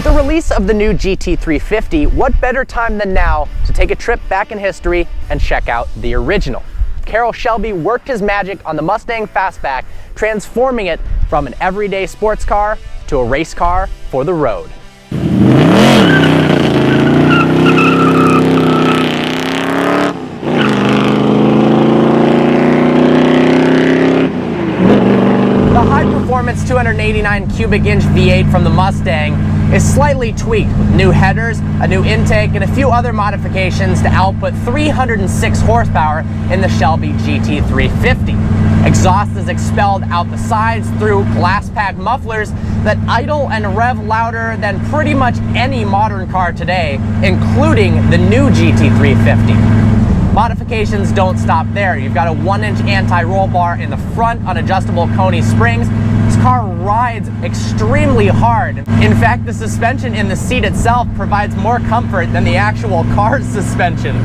the release of the new GT350, what better time than now to take a trip back in history and check out the original? Carroll Shelby worked his magic on the Mustang Fastback, transforming it from an everyday sports car to a race car for the road. The high-performance 289 cubic inch V8 from the Mustang is slightly tweaked with new headers, a new intake, and a few other modifications to output 306 horsepower in the Shelby GT350. Exhaust is expelled out the sides through glass pack mufflers that idle and rev louder than pretty much any modern car today, including the new GT350. Modifications don't stop there. You've got a 1-inch anti-roll bar in the front on adjustable Coney springs. This car rides extremely hard. In fact, the suspension in the seat itself provides more comfort than the actual car's suspension.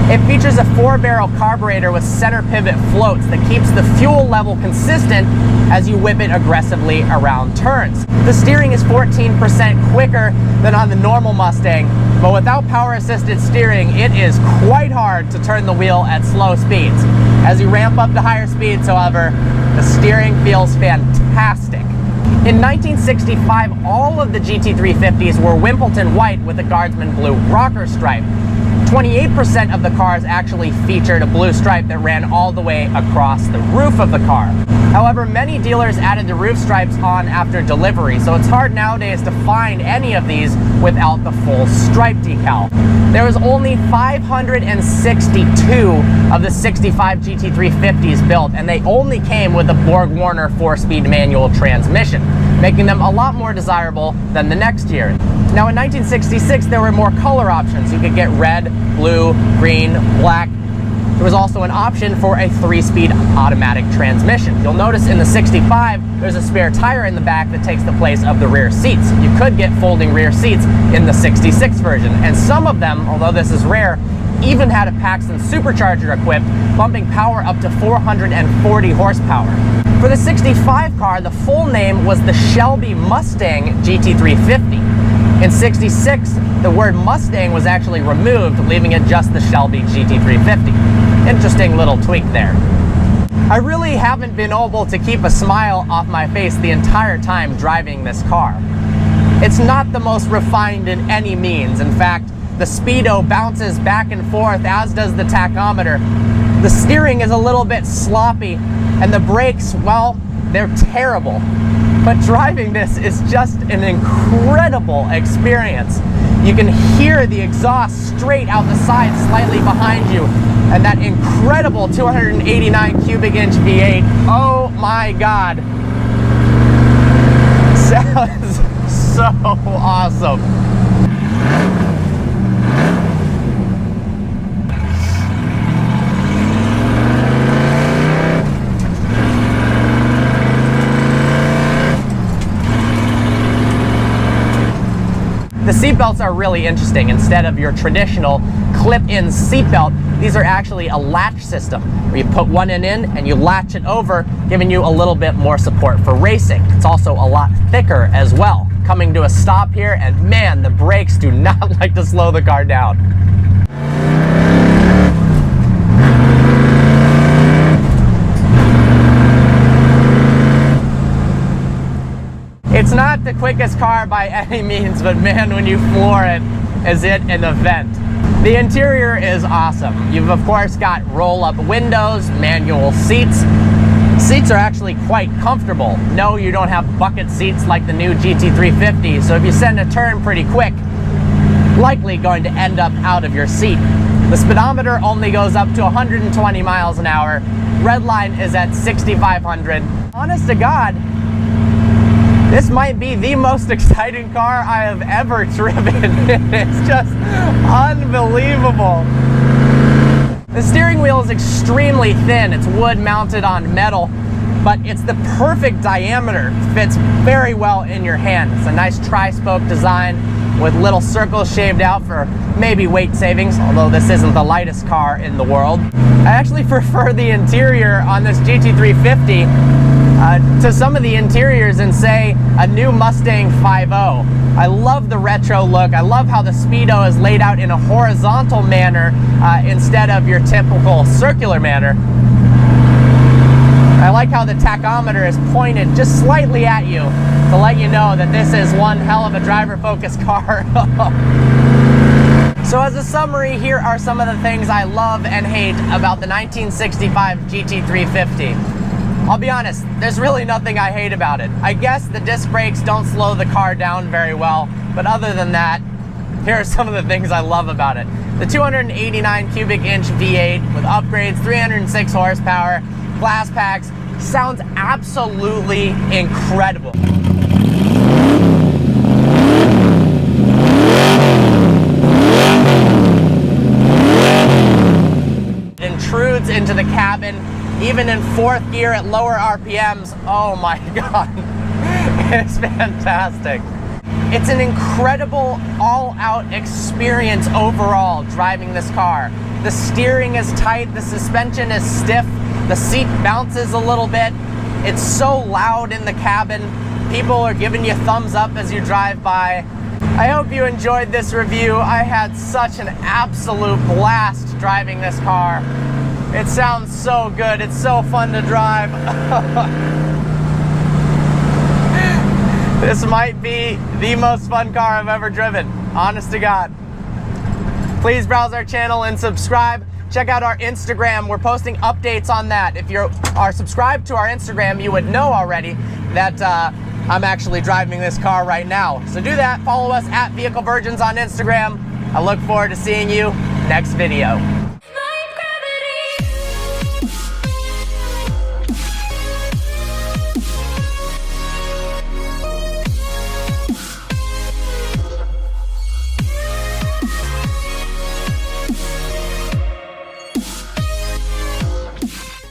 It features a 4-barrel carburetor with center pivot floats that keeps the fuel level consistent as you whip it aggressively around turns. The steering is 14% quicker than on the normal Mustang, but without power-assisted steering, it is quite hard to turn the wheel at slow speeds. As you ramp up to higher speeds, however, the steering feels fantastic. In 1965, all of the GT350s were Wimbledon white with a Guardsman blue rocker stripe. 28% of the cars actually featured a blue stripe that ran all the way across the roof of the car. However, many dealers added the roof stripes on after delivery, so it's hard nowadays to find any of these without the full stripe decal. There was only 562 of the 65 GT350s built, and they only came with a Borg-Warner 4-speed manual transmission, making them a lot more desirable than the next year. Now in 1966, there were more color options. You could get red, blue, green, black. There was also an option for a 3-speed automatic transmission. You'll notice in the 65, there's a spare tire in the back that takes the place of the rear seats. You could get folding rear seats in the 66 version, and some of them, although this is rare, even had a Paxton supercharger equipped, bumping power up to 440 horsepower. For the 65 car, the full name was the Shelby Mustang GT350. In 66, the word Mustang was actually removed, leaving it just the Shelby GT350. Interesting little tweak there. I really haven't been able to keep a smile off my face the entire time driving this car. It's not the most refined in any means. In fact, the speedo bounces back and forth, as does the tachometer. The steering is a little bit sloppy, and the brakes, well, they're terrible. But driving this is just an incredible experience. You can hear the exhaust straight out the side slightly behind you, and that incredible 289 cubic inch V8, oh my God. Sounds so awesome. The seatbelts are really interesting. Instead of your traditional clip-in seatbelt, these are actually a latch system where you put one in and you latch it over, giving you a little bit more support for racing. It's also a lot thicker as well. Coming to a stop here, and man, the brakes do not like to slow the car down. It's not the quickest car by any means, but man, when you floor it, is it an event. The interior is awesome. You've of course got roll-up windows, manual seats. Seats are actually quite comfortable. No, you don't have bucket seats like the new GT350, so if you send a turn pretty quick, likely going to end up out of your seat. The speedometer only goes up to 120 miles an hour. Red line is at 6,500. Honest to God, this might be the most exciting car I have ever driven. It's just unbelievable. The steering wheel is extremely thin. It's wood mounted on metal, but it's the perfect diameter. Fits very well in your hand. It's a nice tri-spoke design with little circles shaved out for maybe weight savings, although this isn't the lightest car in the world. I actually prefer the interior on this GT350. to some of the interiors and say a new Mustang 5.0. I love the retro look. I love how the Speedo is laid out in a horizontal manner instead of your typical circular manner. I like how the tachometer is pointed just slightly at you to let you know that this is one hell of a driver-focused car. So as a summary, here are some of the things I love and hate about the 1965 GT350. I'll be honest, there's really nothing I hate about it. I guess the disc brakes don't slow the car down very well, but other than that, here are some of the things I love about it. The 289 cubic inch V8 with upgrades, 306 horsepower, glass packs, sounds absolutely incredible. It intrudes into the cabin, even in fourth gear at lower RPMs. Oh my God, it's fantastic. It's an incredible all-out experience overall driving this car. The steering is tight, the suspension is stiff, the seat bounces a little bit. It's so loud in the cabin. People are giving you thumbs up as you drive by. I hope you enjoyed this review. I had such an absolute blast driving this car. It sounds so good. It's so fun to drive. This might be the most fun car I've ever driven, honest to God. Please browse our channel and subscribe. Check out our Instagram. We're posting updates on that. If you are subscribed to our Instagram, you would know already that I'm actually driving this car right now. So do that. Follow us at Vehicle Virgins on Instagram. I look forward to seeing you next video.